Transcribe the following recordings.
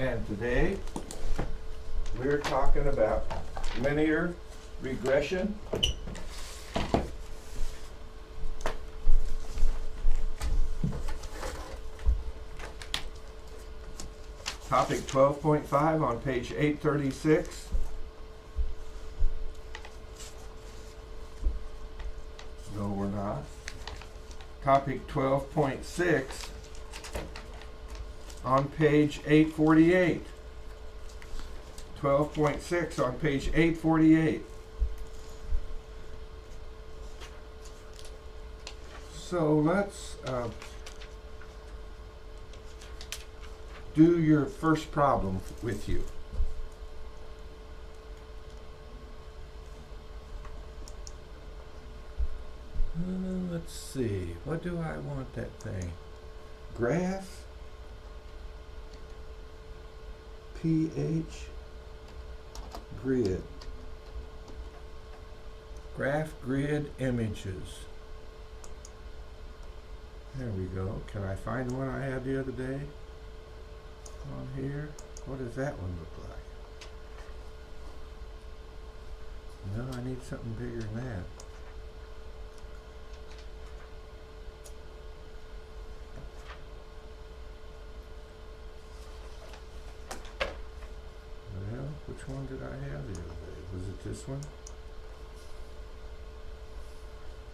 And today we're talking about linear regression. Topic 12.5 on page 836. No, we're not. Topic 12.6 on page 848. 12.6 on page 848. So let's do your first problem with you. Let's see, what do I want that thing? Graph, pH, grid. Graph grid images. There we go. Can I find the one I had the other day? On here. What does that one look like? No, I need something bigger than that. Well, which one did I have the other day? Was it this one?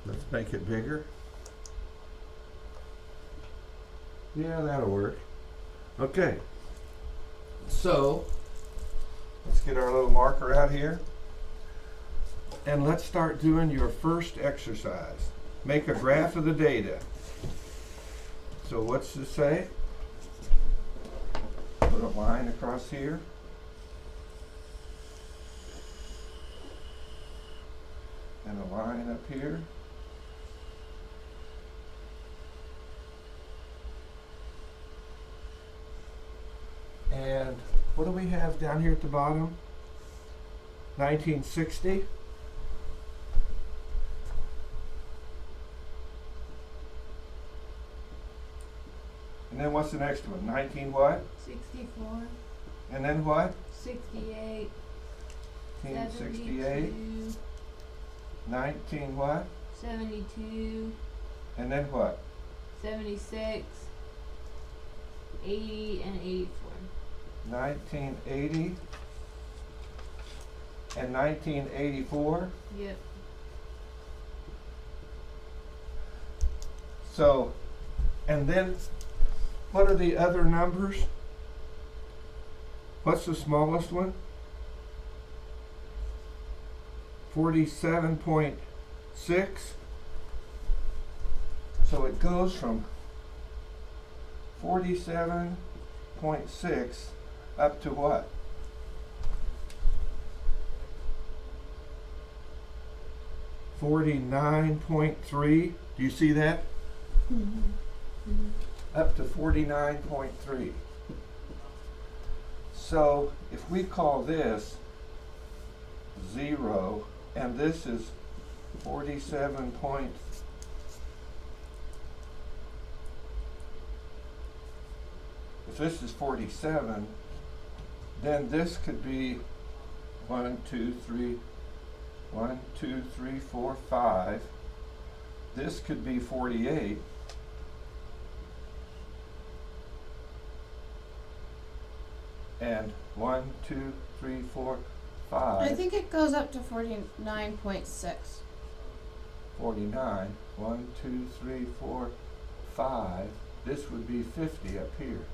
Let's make it bigger. Yeah, that'll work. Okay. So, let's get our little marker out here. And let's start doing your first exercise. Make a graph of the data. So what's this say? Put a line across here. And a line up here. And what do we have down here at the bottom? 1960. And then what's the next one? 19 what? 64. And then what? 68. 1968. 19 what? 72. And then what? 76. 80 and 84. 1980 and 1984. Yep. So, and then what are the other numbers? What's the smallest one? 47.6. So it goes from 47.6 up to what? $49.3. Do you see that? Mm-hmm. Mm-hmm. Up to 49.3. So if we call this 0 and this is 47 point, if this is 47, then this could be 1, 2, 3, 1, 2, 3, 4, 5. This could be 48. And 1, 2, 3, 4, 5. I think it goes up to 49.6. 49. 1, 2, 3, 4, 5. This would be 50 up here.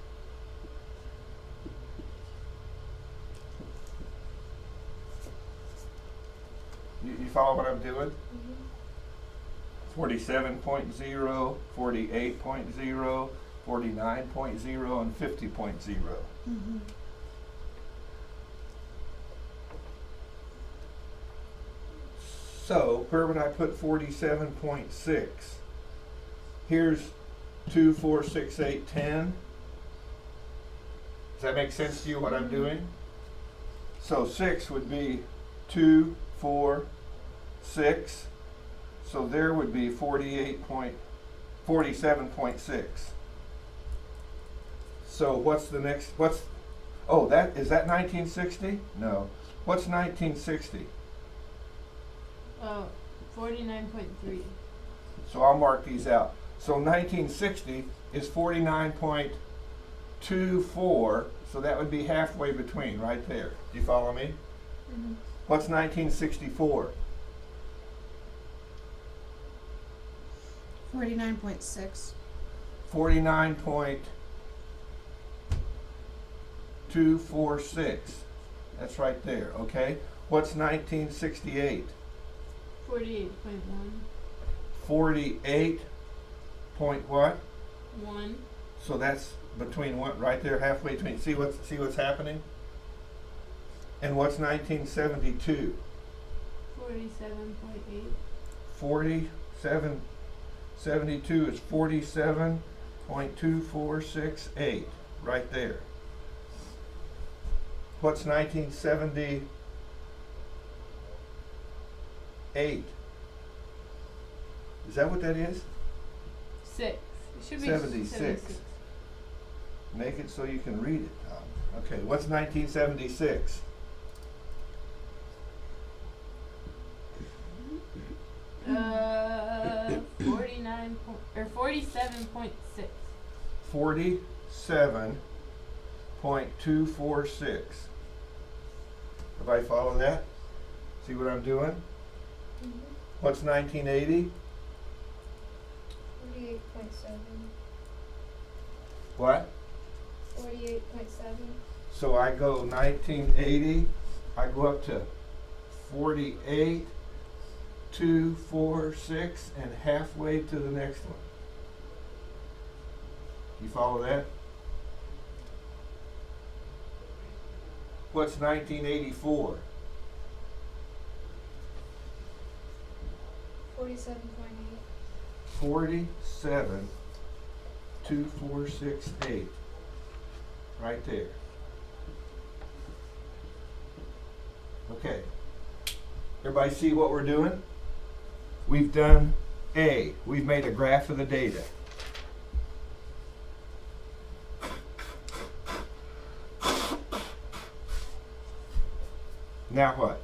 You follow what I'm doing? Mm-hmm. 47.0, 48.0, 49.0, and 50.0. Mm-hmm. So, where would I put 47.6? Here's 2, 4, 6, 8, 10. Does that make sense to you what I'm doing? So 6 would be 2, 4, 6. So there would be 47.6. So what's the next, Oh, that is that 1960? No. What's 1960? Oh, 49.3. So I'll mark these out. So 1960 is 49.24, so that would be halfway between, right there. Do you follow me? Mm-hmm. What's 1964? 49.6. 49.246. That's right there, okay? What's 1968? 48.1. 48 point what? 1. So that's between what, right there, halfway between. See what's happening? And what's 1972? 47.8. 72 is 47.2468, right there. What's 1978? Is that what that is? 6. It should be 76. Make it so you can read it, Tom. Okay, what's 1976? Uh, 47.6. 47.246. Everybody follow that? See what I'm doing? Mm-hmm. What's 1980? 48.7. What? 48.7. So I go 1980, I go up to 48.246 and halfway to the next one. You follow that? What's 1984? 47.8. 47.2468. Right there. Okay. Everybody see what we're doing? We've done A. We've made a graph of the data. Now what?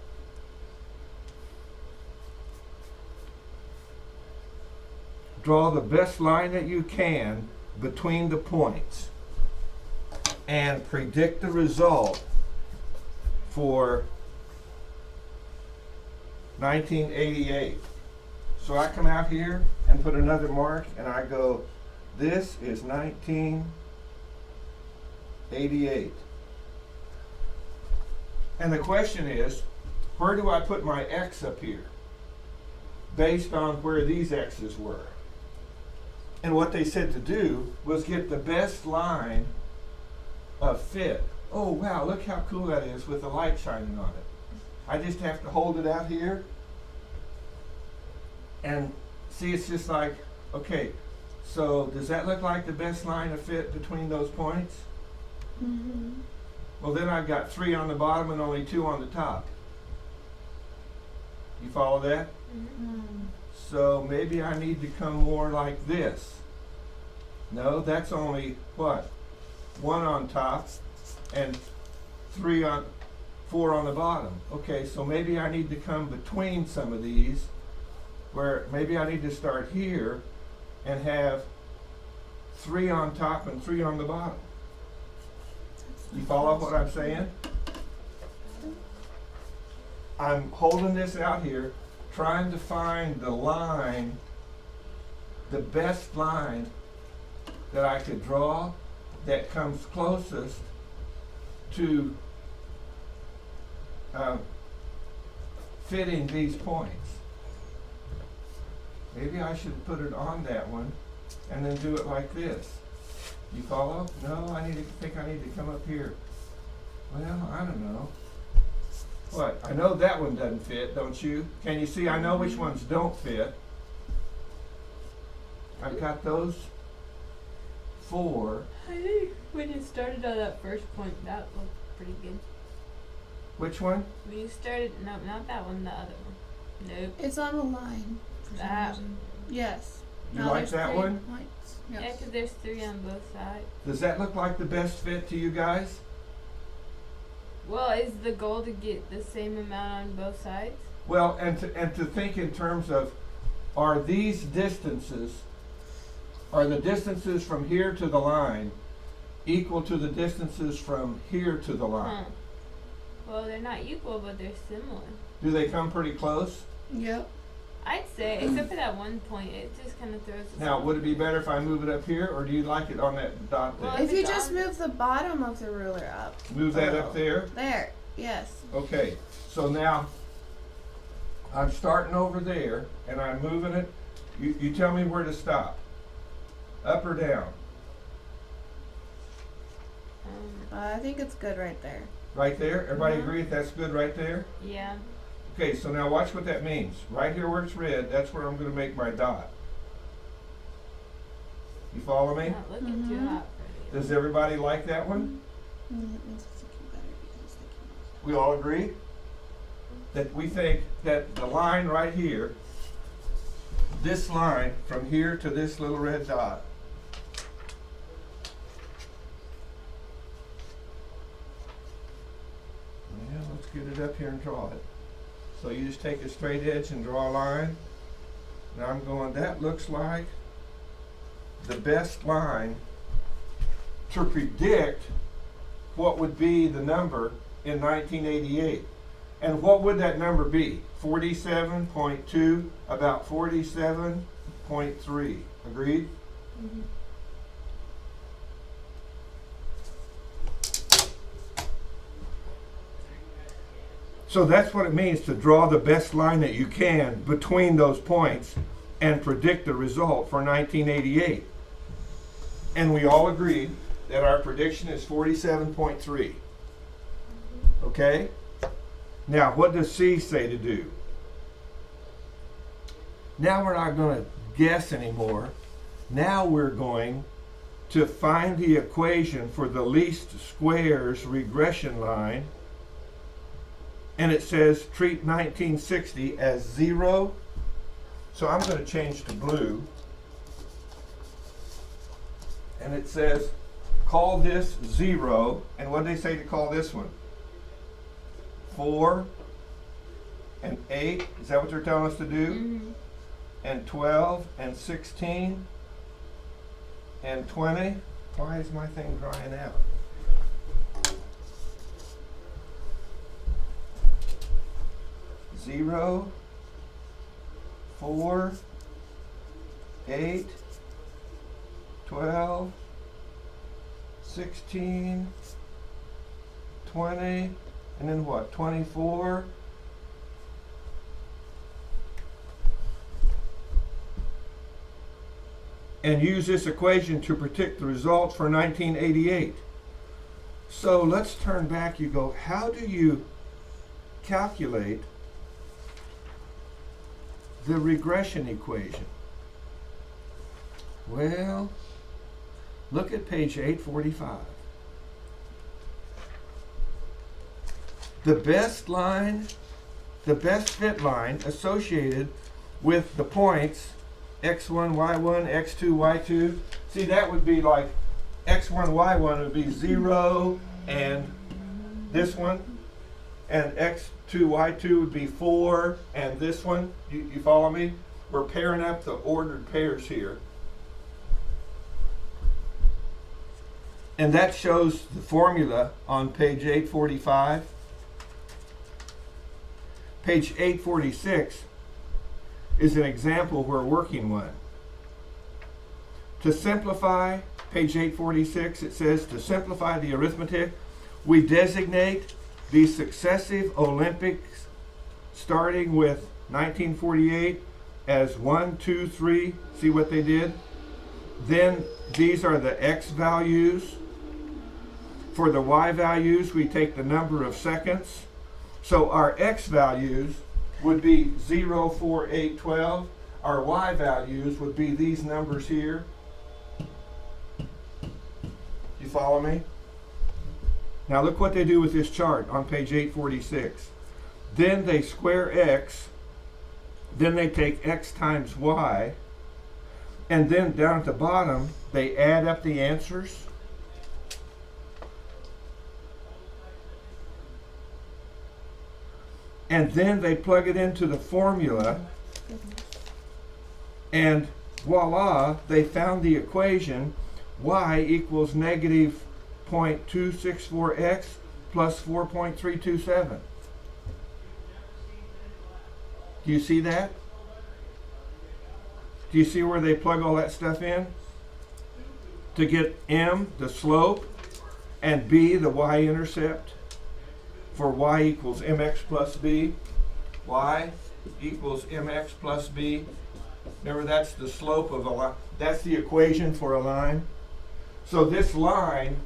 Draw the best line that you can between the points and predict the result for 1988. So I come out here and put another mark and I go, this is 1988. And the question is, where do I put my X up here? Based on where these X's were. And what they said to do was get the best line of fit. Oh wow, look how cool that is with the light shining on it. I just have to hold it out here and see, it's just like, okay, so does that look like the best line of fit between those points? Mm-hmm. Well, then I've got 3 on the bottom and only 2 on the top. You follow that? Mm-hmm. So maybe I need to come more like this. No, that's only what? 1 on top and 4 on the bottom. Okay, so maybe I need to come between some of these, where maybe I need to start here and have 3 on top and 3 on the bottom. You follow what I'm saying? I'm holding this out here, trying to find the line, the best line that I could draw that comes closest to fitting these points. Maybe I should put it on that one and then do it like this. You follow? No, I think I need to come up here. Well, I don't know. What? I know that one doesn't fit, don't you? Can you see? I know which ones don't fit. I've got those 4. I think when you started on that first point, that looked pretty good. Which one? When you started, no, not that one, the other one. Nope. It's on a line. For some That reason. Yes. You Now like there's that 3 one? points. Yeah, Yes. 'cause there's 3 on both sides. Does that look like the best fit to you guys? Well, is the goal to get the same amount on both sides? Well, and to think in terms of, are these distances, are the distances from here to the line equal to the distances from here to the line? Huh. Well, they're not equal, but they're similar. Do they come pretty close? Yep. I'd say, except for that one point, it just kind of throws us Now, off. would it be better if I move it up here, or do you like it on that dot there? Well, If you it's just on- move the bottom of the ruler up. Move that up there? There. Yes. Okay, so now I'm starting over there and I'm moving it. You tell me where to stop. Up or down? I think it's good right there. Right there? Everybody Mhm. agree that's good right there? Yeah. Okay, so now watch what that means. Right here where it's red, that's where I'm going to make my dot. You follow me? Not looking too Mhm. hot for you. Does everybody like that one? That means it's looking better because it's looking We all agree? That we think that the line right here, this line from here to this little red dot, yeah, let's get it up here and draw it. So you just take a straight edge and draw a line. Now I'm going, that looks like the best line to predict what would be the number in 1988. And what would that number be? 47.2, about 47.3. Agreed? Mhm. So that's what it means to draw the best line that you can between those points and predict the result for 1988. And we all agreed that our prediction is 47.3. Okay? Now, what does C say to do? Now we're not going to guess anymore. Now we're going to find the equation for the least squares regression line. And it says treat 1960 as 0. So I'm going to change to blue. And it says call this 0. And what do they say to call this one? 4 and 8. Is that what they're telling us to do? Mhm. And 12 and 16 and 20. Why is my thing drying out? Zero, 4, 8, 12, 16, 20, and then what? 24. And use this equation to predict the results for 1988. So let's turn back. You go, how do you calculate the regression equation? Well, look at page 845. The best line, the best fit line associated with the points x1, y1, x2, y2. See, that would be like x1, y1 would be 0 and this one, and x2, y2 would be 4 and this one. You follow me? We're pairing up the ordered pairs here. And that shows the formula on page 845. Page 846 is an example we're working one. To simplify, page 846, it says to simplify the arithmetic, we designate the successive Olympics starting with 1948 as 1, 2, 3. See what they did? Then these are the X values. For the Y values, we take the number of seconds. So our X values would be 0, 4, 8, 12. Our Y values would be these numbers here. You follow me? Now look what they do with this chart on page 846. Then they square X. Then they take X times Y. And then down at the bottom, they add up the answers. and then they plug it into the formula, Goodness. and voila, they found the equation y equals negative 0.264x plus 4.327. Do you see that? Do you see where they plug all that stuff in? To get m, the slope, and b, the y-intercept, for y equals mx plus b. Y equals mx plus b. Remember, that's the slope of a line. That's the equation for a line. So this line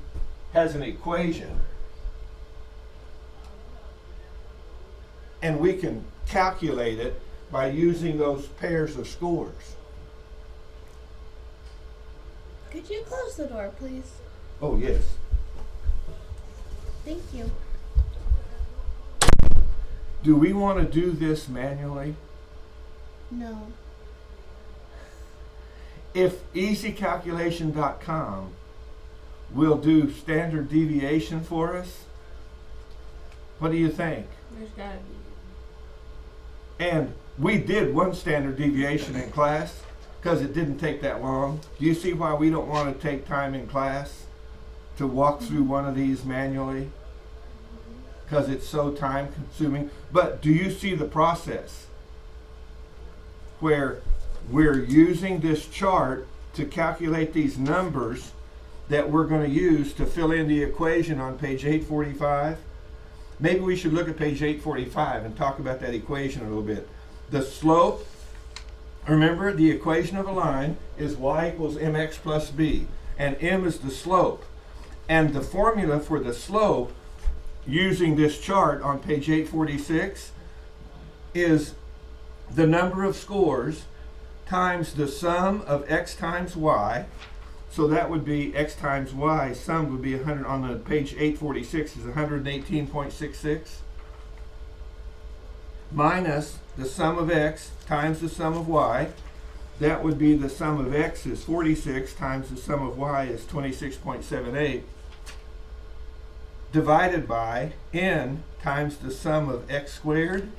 has an equation. And we can calculate it by using those pairs of scores. Could you close the door, please? Oh, yes. Thank you. Do we want to do this manually? No. If easycalculation.com will do standard deviation for us, what do you think? There's gotta be. And we did one standard deviation in class because it didn't take that long. Do you see why we don't want to take time in class to walk through one of these manually? Because it's so time consuming. But do you see the process where we're using this chart to calculate these numbers that we're going to use to fill in the equation on page 845? Maybe we should look at page 845 and talk about that equation a little bit. The slope, remember, the equation of a line is y equals mx plus b, and m is the slope. And the formula for the slope, using this chart on page 846, is the number of scores times the sum of x times y. So that would be x times y, sum would be 100, on the page 846 is 118.66, minus the sum of x times the sum of y. That would be the sum of x is 46 times the sum of y is 26.78, divided by n times the sum of x squared.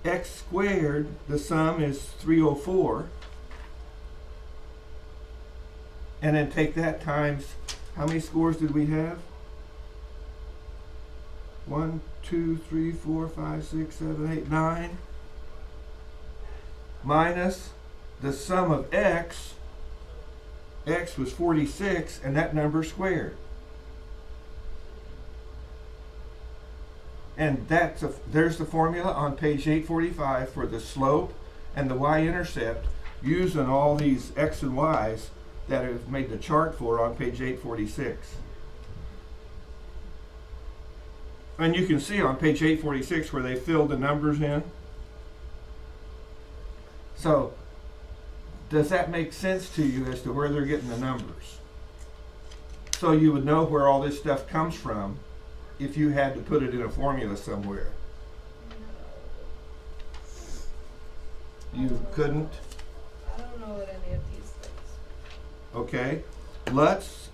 X squared, the sum is 304. And then take that times, how many scores did we have? 1, 2, 3, 4, 5, 6, 7, 8, 9. Minus the sum of x. X was 46, and that number squared. And there's the formula on page 845 for the slope and the y-intercept using all these x and y's that I've made the chart for on page 846. And you can see on page 846 where they filled the numbers in. So, does that make sense to you as to where they're getting the numbers? So you would know where all this stuff comes from if you had to put it in a formula somewhere. You couldn't? I don't know what any of these things. Okay, let's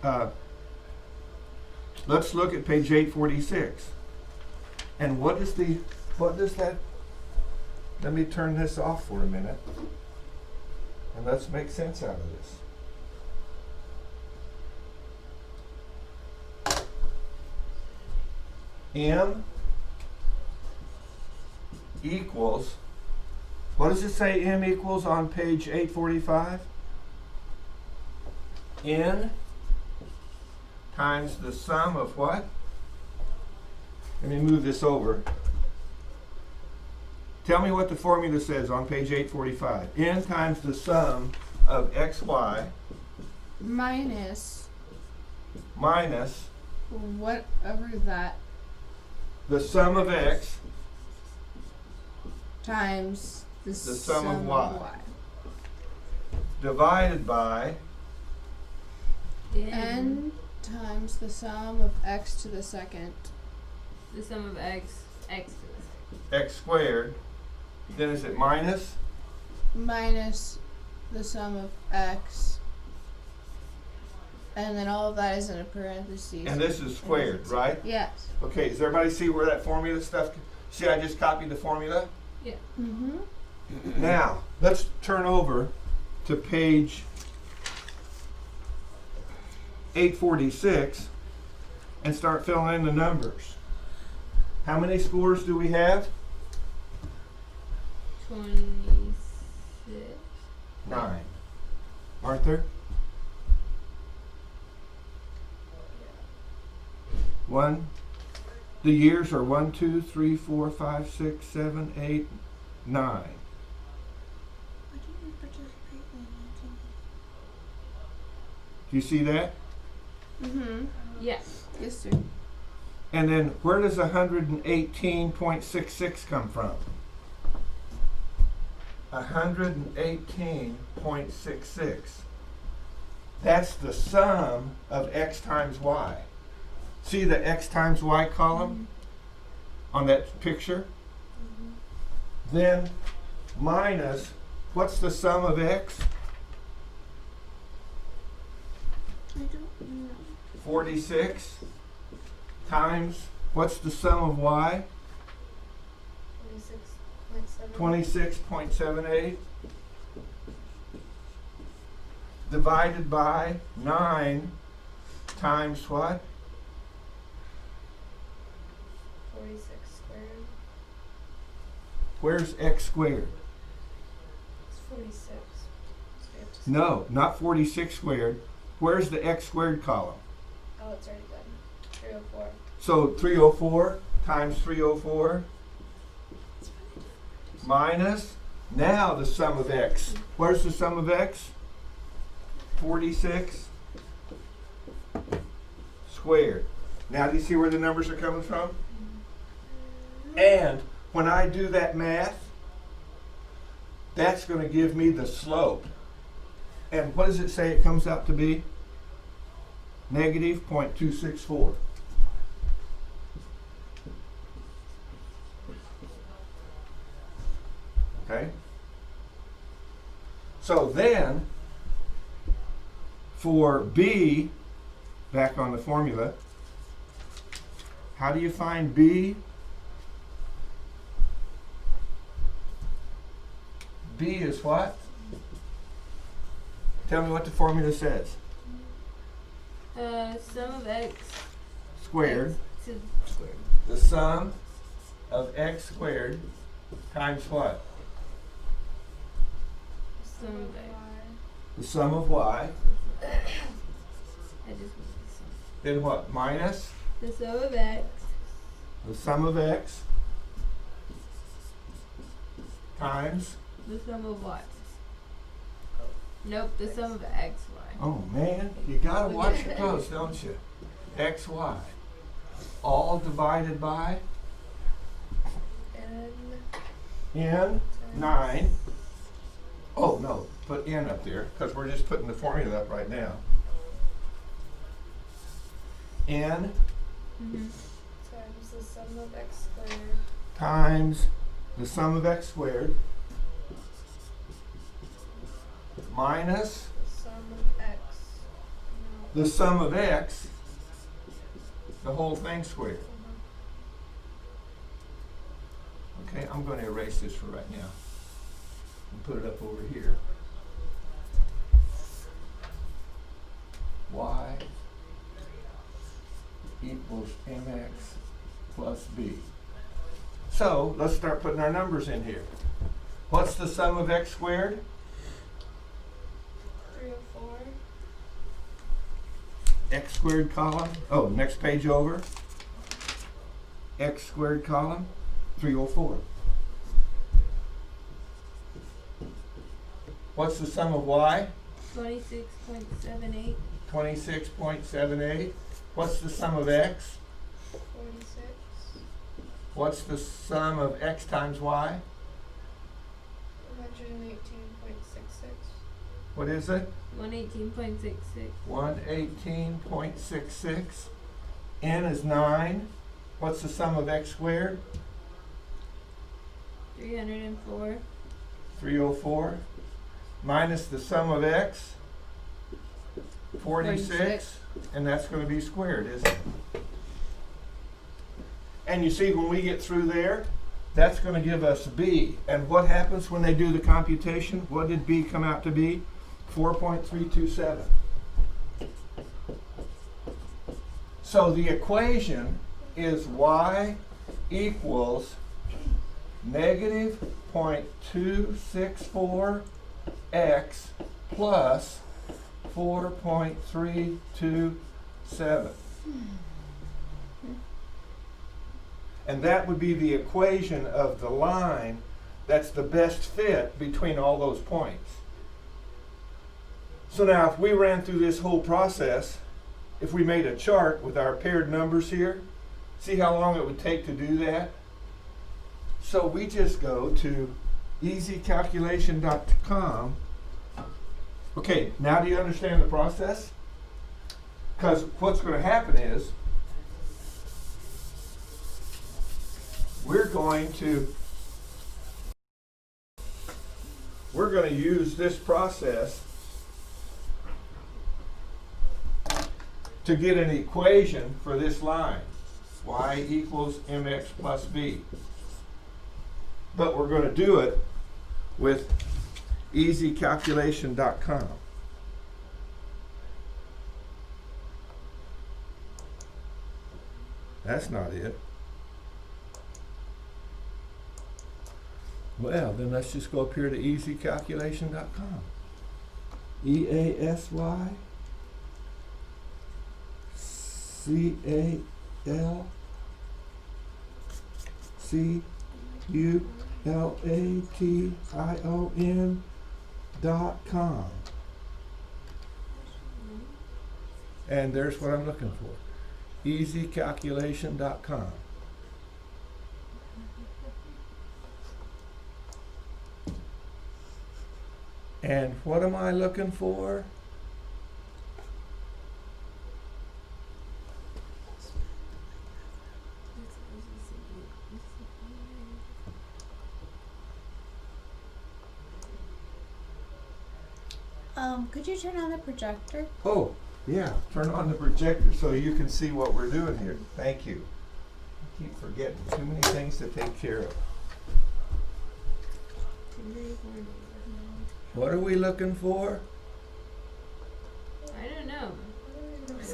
look at page 846. And what does that, let me turn this off for a minute and let's make sense out of this. M equals, what does it say M equals on page 845? N times the sum of what? Let me move this over. Tell me what the formula says on page 845. N times the sum of xy Minus minus whatever that the sum of x times the sum of y. Divided by N times the sum of x to the second. The sum of x to the second. x squared. Then is it minus? Minus the sum of x. And then all of that is in a parentheses. And this is squared, right? Yes. Okay, does everybody see where that formula stuff? See, I just copied the formula. Yeah. Mm-hmm. Now, let's turn over to page 846 and start filling in the numbers. How many scores do we have? 26. 9. Arthur? 1. The years are 1, 2, 3, 4, 5, 6, 7, 8, 9. Why didn't you participate in Do you see that? it? Mm-hmm. Yeah. Yes, sir. And then where does 118.66 come from? 118.66. That's the sum of x times y. See the x times y column on that picture? Then minus, what's the sum of x? I don't know. 46 times, what's the sum of y? 26.78 divided by 9 times what? 46 squared. Where's x squared? It's 46. So we have to No, not 46 squared. Where's the x squared column? Oh, it's already done. 304. So 304 times 304 minus, now the sum of x. Where's the sum of x? 46 squared. Now do you see where the numbers are coming from? And when I do that math, that's going to give me the slope. And what does it say it comes out to be? Negative 0.264. Okay? So then, for B, back on the formula, how do you find B? B is what? Tell me what the formula says. Sum of x Squared. to squared. The sum of x squared times what? Sum of x. The sum of y. I just want the sum. Then what? Minus The sum of x. the sum of x times. The sum of y. Nope, the sum of x, y. Oh man, you gotta watch your clothes, don't you? X, y. All divided by n 9. Oh no, put n up there because we're just putting the formula up right now. N Times the sum of x squared. times the sum of x squared minus The sum of x. No. the sum of x, the whole thing squared. Okay, I'm going to erase this for right now and put it up over here. Y equals mx plus b. So let's start putting our numbers in here. What's the sum of x squared? 304. X squared column. Oh, next page over. X squared column, 304. What's the sum of y? 26.78. 26.78. What's the sum of x? 46. What's the sum of x times y? 118.66. What is it? 118.66. 118.66. N is 9. What's the sum of x squared? 304. 304. Minus the sum of x? 46. 46. And that's going to be squared, isn't it? And you see when we get through there, That's going to give us B. And what happens when they do the computation? What did B come out to be? 4.327. So the equation is y equals negative 0.264x plus 4.327. And that would be the equation of the line that's the best fit between all those points. So now if we ran through this whole process, if we made a chart with our paired numbers here, see how long it would take to do that? So we just go to easycalculation.com. Okay, now do you understand the process? Because what's going to happen is we're going to use this process to get an equation for this line, y equals mx plus b. But we're going to do it with easycalculation.com. That's not it. Well, then let's just go up here to easycalculation.com. easycalculation.com. And there's what I'm looking for. easycalculation.com. And what am I looking for? Could you turn on the projector? Oh, yeah, turn on the projector so you can see what we're doing here. Thank you. I keep forgetting. Too many things to take care of. What are we looking for? I don't know.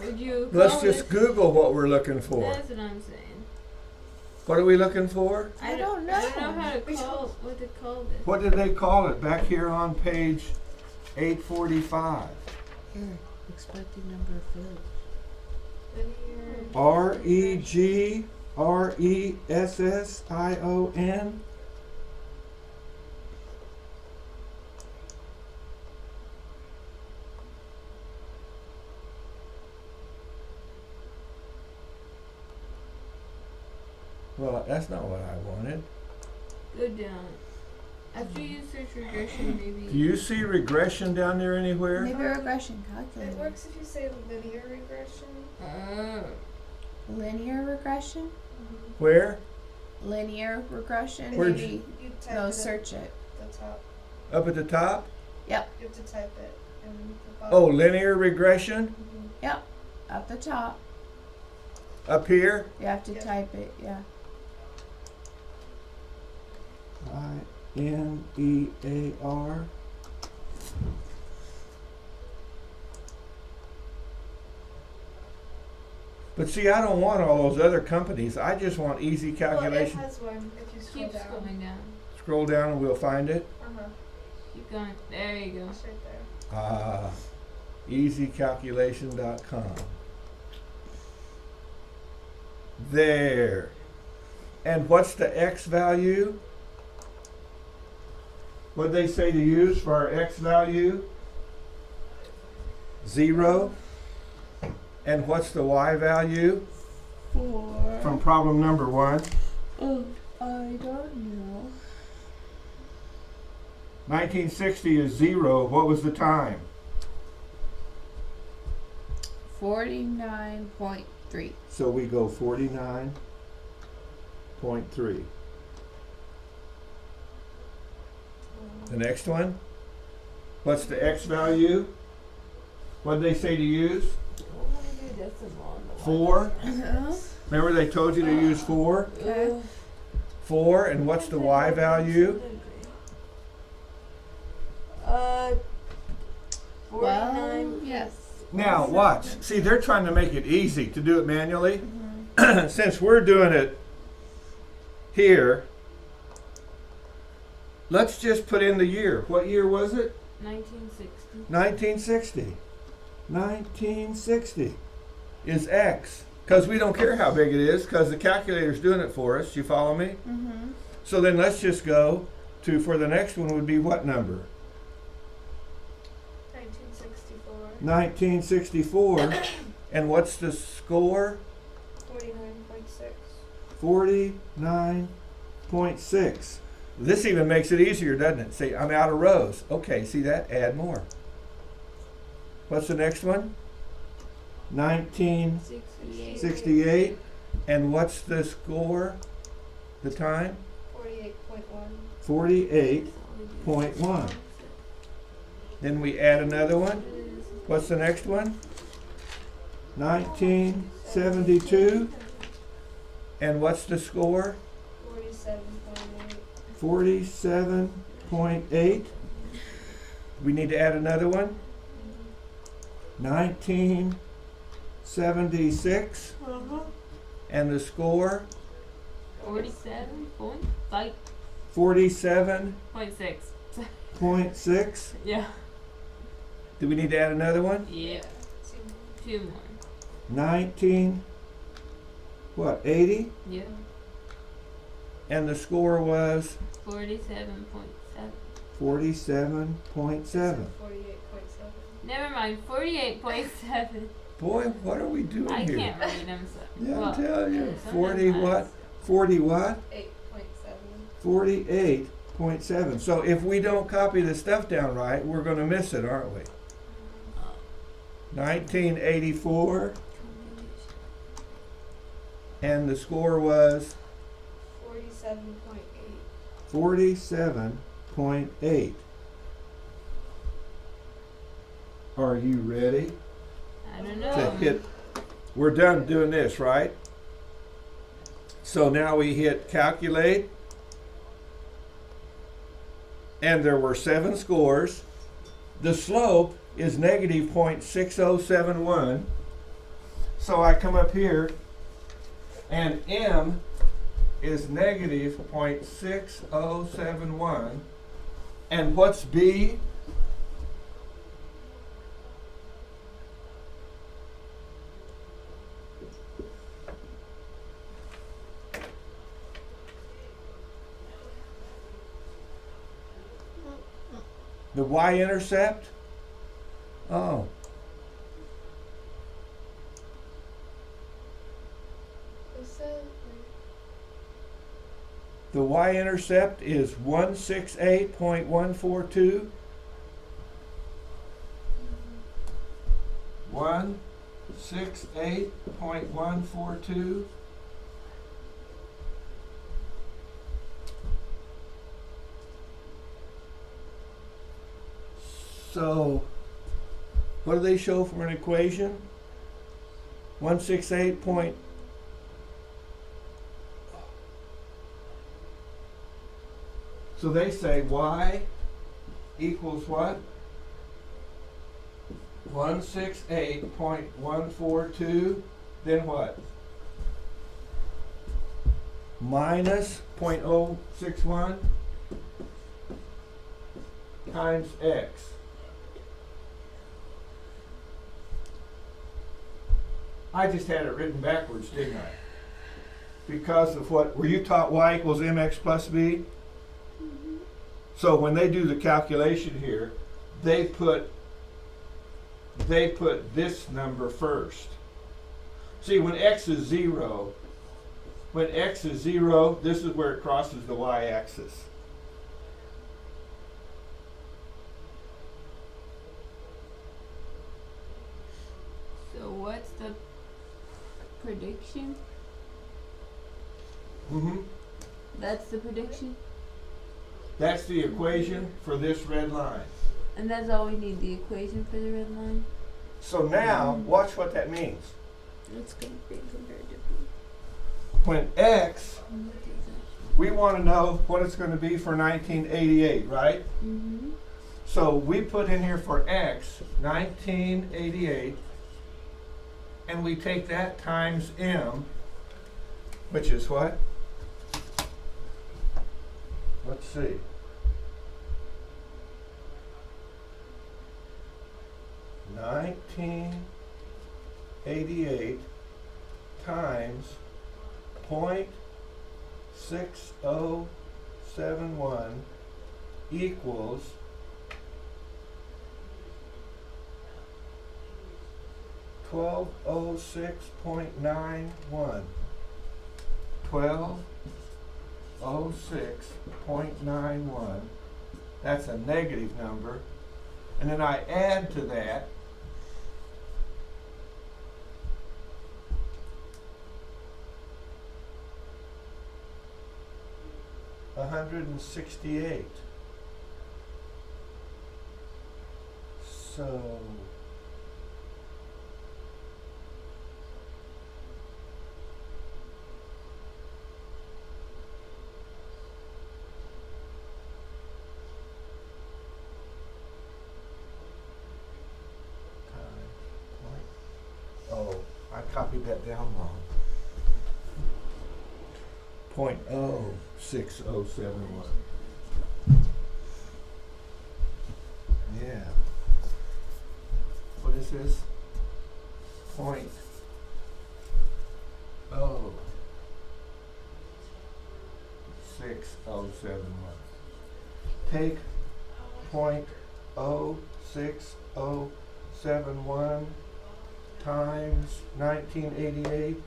Would you Let's call just it- Google what we're looking for. That's what I'm saying. What are we looking for? I don't know. I don't know how to call what to call this. What did they call it back here on page 845? Here, expected number of fields. regression. Well, that's not what I wanted. Go down. After you search regression, maybe. Do you see regression down there anywhere? Maybe regression It calculator. works if you say linear regression. Linear regression? Where? Linear regression? Where'd Maybe You type go it search it. at the top. Up at the top? Yep, You have to type it. And the Oh, bottom. linear regression? yep. Up the top. Up here? You have to Yep. type it, yeah. linear. But see, I don't want all those other companies. I just want easy Well, it calculation. has one if you scroll Keep down. scrolling down. Scroll down and we'll find it. Keep going. There you go. It's right there. Easycalculation.com. There. And what's the x value? What did they say to use for our x value? 0. And what's the y value? 4. From problem number 1. Oh, I don't know. 1960 is 0. What was the time? 49.3. So we go 49.3. The next one. What's the x value? What did they say to use? 4. Remember they told you to use 4? Okay. 4, and what's the y value? 49. Well, yes. Now, watch. See, they're trying to make it easy to do it manually. Mm-hmm. Since we're doing it here, let's just put in the year. What year was it? 1960. 1960. 1960 is X. Because we don't care how big it is, because the calculator's doing it for us. You follow me? Mm-hmm. So then let's just go to, for the next one would be what number? 1964. 1964. And what's the score? 49.6. 49.6. This even makes it easier, doesn't it? See, I'm out of rows. Okay, see that? Add more. What's the next one? 1968. 68. And what's the score? The time? 48.1. 48.1. Then we add another one. What's the next one? 1972. And what's the score? 47.8. 47.8. We need to add another one. 1976. And the score? 47.5. 47.6. 0.6. Yeah. Do we need to add another one? Yeah. Two more. 19, what, 80? Yeah. And the score was 47.7. 47.7. 48.7. Never mind. 48.7. Boy, what are we doing I here? can't read them. So. Yeah, well, I'm telling you. some 40 of them what? 40 what? 8.7. 48.7. So if we don't copy the stuff down right, we're going to miss it, aren't we? 1984. And the score was 47.8. 47.8. Are you ready I don't to know. hit? We're done doing this, right? So now we hit calculate. And there were 7 scores. The slope is negative 0.6071. So I come up here and M is negative 0.6071. And what's B? The y-intercept? Oh, the y-intercept is 168.142. 168.142. So, what do they show for an equation? 168 point. So they say y equals what? 168.142. Then what? Minus 0.061 times x. I just had it written backwards, didn't I? Because of what, were you taught y equals mx plus b? Mm-hmm. So when they do the calculation here, they put this number first. See, when x is 0, this is where it crosses the y-axis. So what's the prediction? Mm-hmm. That's the prediction? That's the equation for this red line. And that's all we need, the equation for the red line? So now, watch what that means. It's going to be compared to When x we want to know what it's going to be for 1988, right? Mm-hmm. So we put in here for x 1988, and we take that times m, which is what? Let's see. $1988 times 0.6071 equals 1206.91. 1206.91. That's a negative number. And then I add to that $168. So I copied that down wrong. 0.06071. Yeah. What is this? 0.06071. Take 0.06071 times 1988,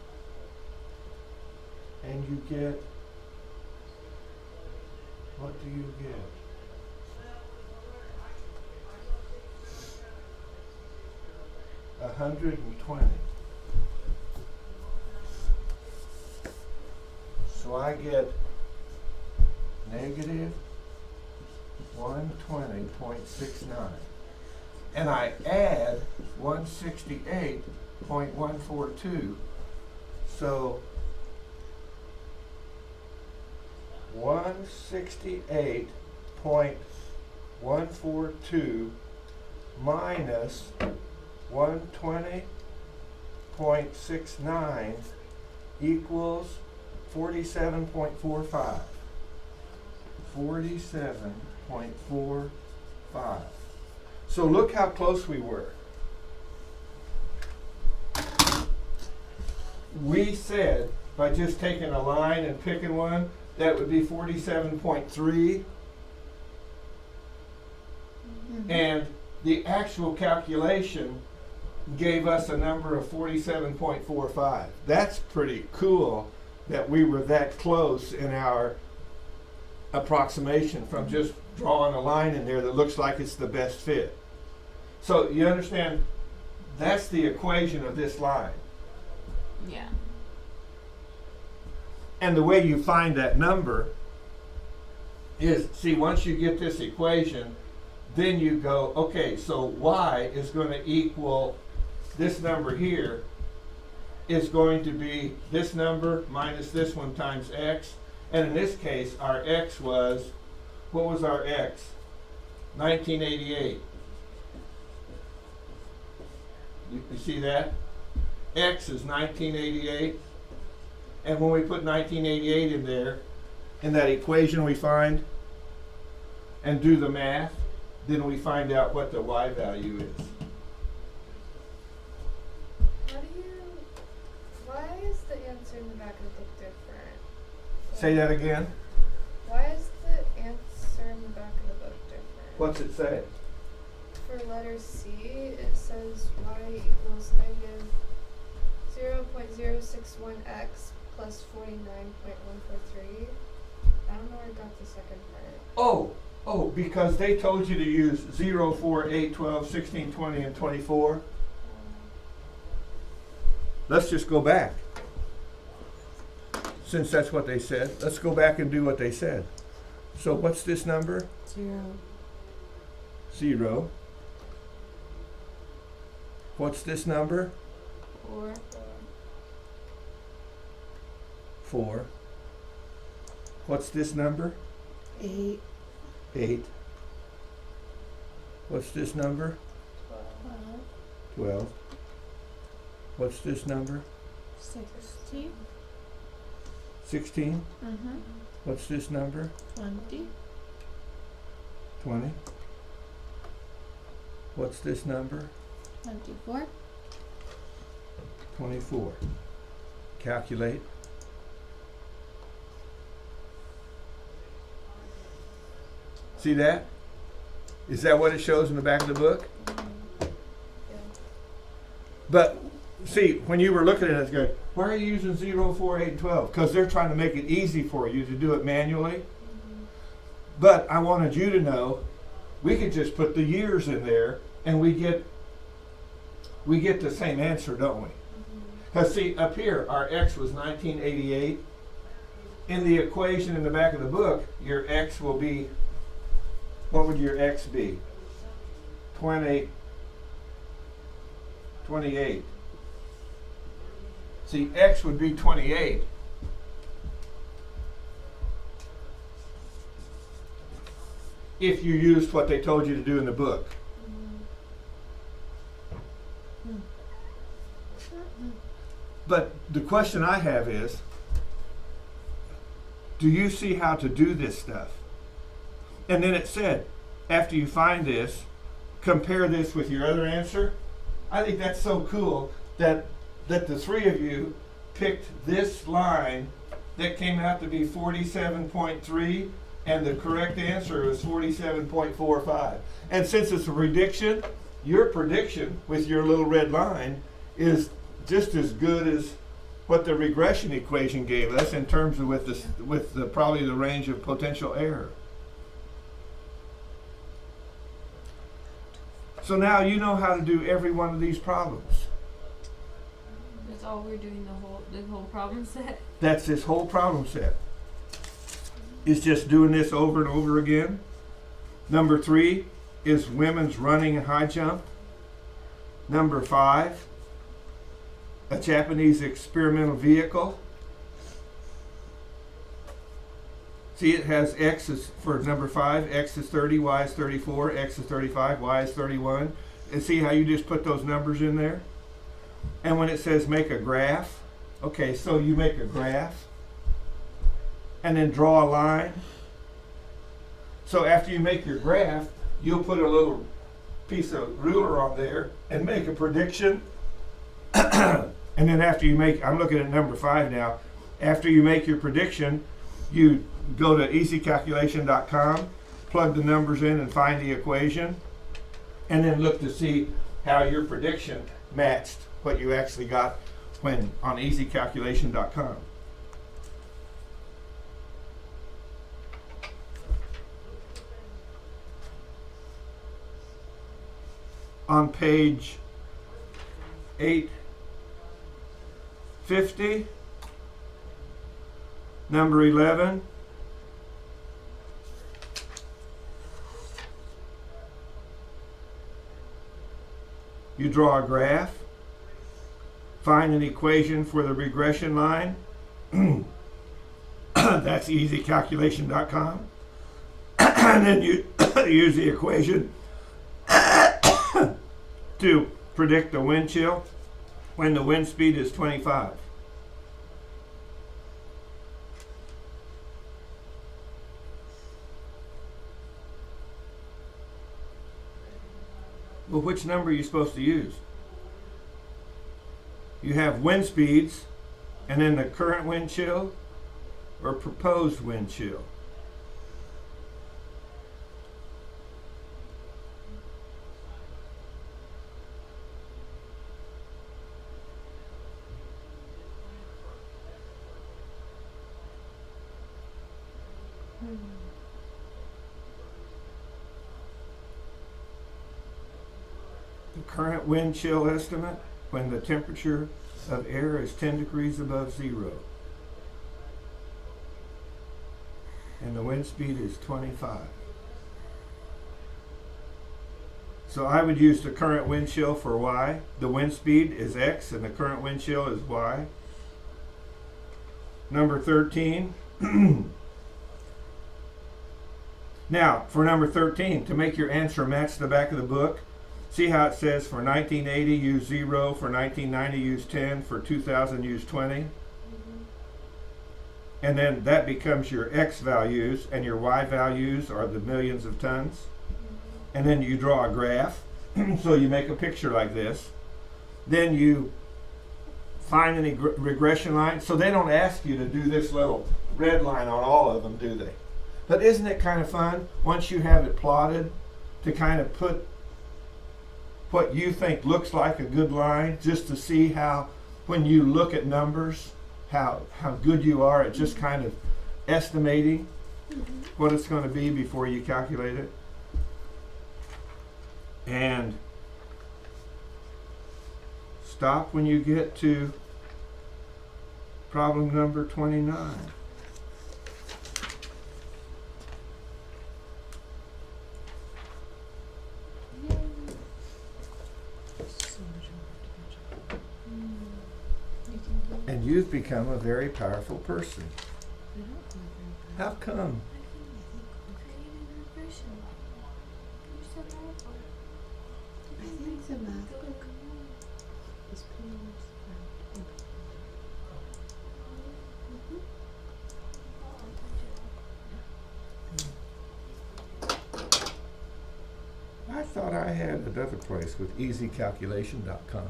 and you get, what do you get? $120. So I get negative 120.69. And I add 168.142. So 168.142 minus 120.69 equals 47.45. 47.45. So look how close we were. We said by just taking a line and picking one, that would be 47.3. And the actual calculation gave us a number of 47.45. That's pretty cool that we were that close in our approximation from just drawing a line in there that looks like it's the best fit. So you understand, that's the equation of this line. Yeah. And the way you find that number is, see, once you get this equation, then you go, okay, so y is going to equal this number here is going to be this number minus this one times x. And in this case, our x was, what was our x? 1988. You see that? X is 1988. And when we put 1988 in there, in that equation we find, and do the math, then we find out what the y value is. Why is the answer in the back of the book different? Say that again. Why is the answer in the back of the book different? What's it say? For letter C, it says y equals negative 0.061x plus 49.143. I don't know where I got the second part. Oh, because they told you to use 0, 4, 8, 12, 16, 20, and 24. Let's just go back. Since that's what they said, let's go back and do what they said. So what's this number? 0. What's this number? 4. 4. What's this number? 8, 8. What's this number? 12, 12. What's this number? 16, 16. mm-hmm, What's this number? 20, 20. What's this number? 24, 24. Calculate. See that? Is that what it shows in the back of the book? Yeah. But see, when you were looking at it, it's going, why are you using 0, 4, 8, and 12? Because they're trying to make it easy for you to do it manually. But I wanted you to know, we could just put the years in there and we get the same answer, don't we? Because see, up here, our x was 1988. In the equation in the back of the book, your x will be, what would your x be? 28. See, x would be 28. If you used what they told you to do in the book. But the question I have is, do you see how to do this stuff? And then it said, after you find this, compare this with your other answer. I think that's so cool that the three of you picked this line that came out to be 47.3, and the correct answer was 47.45. And since it's a prediction, your prediction with your little red line is just as good as what the regression equation gave us in terms of with the probably the range of potential error. So now you know how to do every one of these problems. That's all we're doing, the whole problem set. That's this whole problem set. It's just doing this over and over again. Number 3 is women's running and high jump. Number 5, a Japanese experimental vehicle. See, it has X is for number 5, X is 30, Y is 34, X is 35, Y is 31. And see how you just put those numbers in there? And when it says make a graph, okay, so you make a graph and then draw a line. So after you make your graph, you'll put a little piece of ruler on there and make a prediction. And then after you make, I'm looking at number 5 now, after you make your prediction, you go to easycalculation.com, plug the numbers in and find the equation, and then look to see how your prediction matched what you actually got when on easycalculation.com. On page 850, number 11, you draw a graph, find an equation for the regression line. That's easycalculation.com. And then you use the equation to predict the wind chill when the wind speed is 25. Well, which number are you supposed to use? You have wind speeds and then the current wind chill or proposed wind chill. The current wind chill estimate when the temperature of air is 10 degrees above 0 and the wind speed is 25. So I would use the current wind chill for Y. The wind speed is X and the current wind chill is Y. Number 13, Now, for number 13, to make your answer match the back of the book, see how it says for 1980 use 0, for 1990 use 10, for 2000 use 20? And then that becomes your X values, and your Y values are the millions of tons. And then you draw a graph. So you make a picture like this. Then you find any regression lines. So they don't ask you to do this little red line on all of them, do they? But isn't it kind of fun, once you have it plotted, to kind of put what you think looks like a good line, just to see how, when you look at numbers, how good you are at just kind of estimating what it's going to be before you calculate it. And stop when you get to problem number 29. And you've become a very powerful person. How come? I think the math book is pretty much I thought I had another place with easycalculation.com.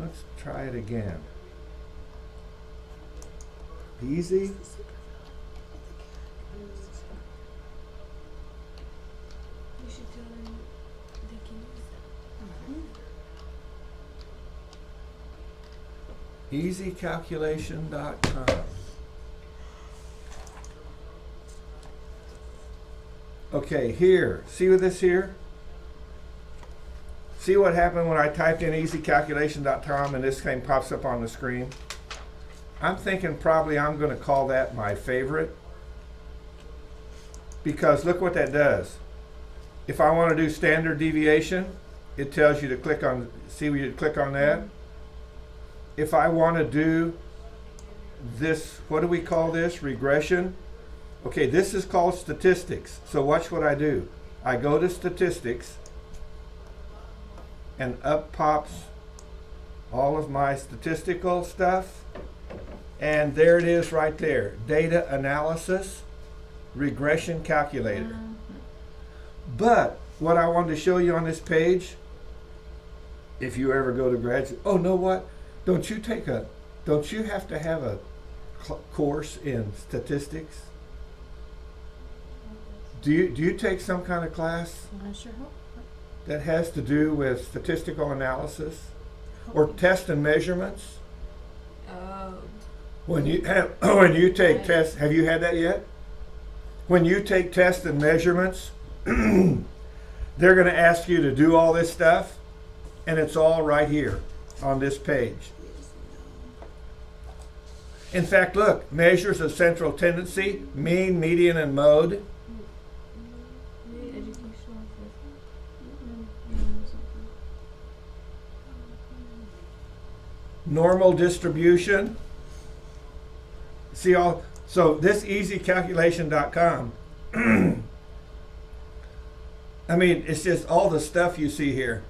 Let's try it again. Easy. You should tell them they can use that. easycalculation.com. Okay, here. See with this here? See what happened when I typed in easycalculation.com and this thing pops up on the screen? I'm thinking probably I'm going to call that my favorite, because look what that does. If I want to do standard deviation, it tells you to click on, see where you click on that? If I want to do this, what do we call this? Regression? Okay, this is called statistics. So watch what I do. I go to statistics, and up pops all of my statistical stuff. And there it is right there. Data analysis, regression calculator. But what I wanted to show you on this page, if you ever go to graduate, oh, know what? Don't you have to have a course in statistics? Do you take some kind of class I sure hope. that has to do with statistical analysis or test and measurements? Oh. When you take tests, have you had that yet? When you take tests and measurements, they're going to ask you to do all this stuff, and it's all right here on this page. In fact, look, measures of central tendency, mean, median, and mode. Normal distribution. See all, so this easycalculation.com, I mean, it's just all the stuff you see here.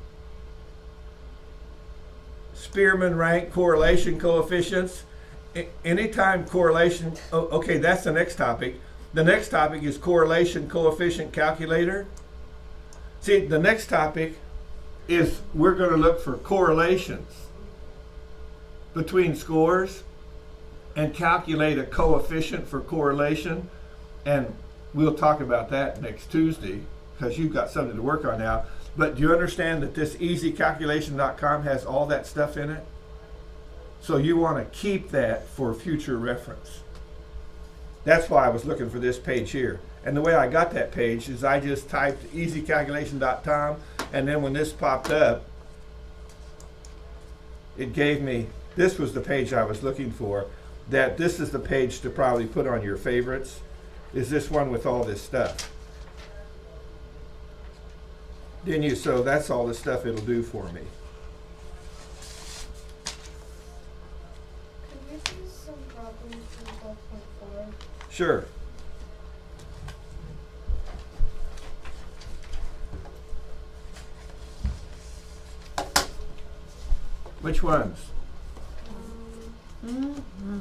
Spearman rank, correlation coefficients. Anytime correlation, okay, that's the next topic. The next topic is correlation coefficient calculator. See, the next topic is we're going to look for correlations between scores and calculate a coefficient for correlation. And we'll talk about that next Tuesday, because you've got something to work on now. But do you understand that this easycalculation.com has all that stuff in it? So you want to keep that for future reference. That's why I was looking for this page here. And the way I got that page is I just typed easycalculation.com, and then when this popped up, it gave me, this was the page I was looking for, that this is the page to probably put on your favorites, is this one with all this stuff. Didn't you? So that's all the stuff it'll do for me. Can 12.4. Sure. Which ones? Um, Mm-hmm.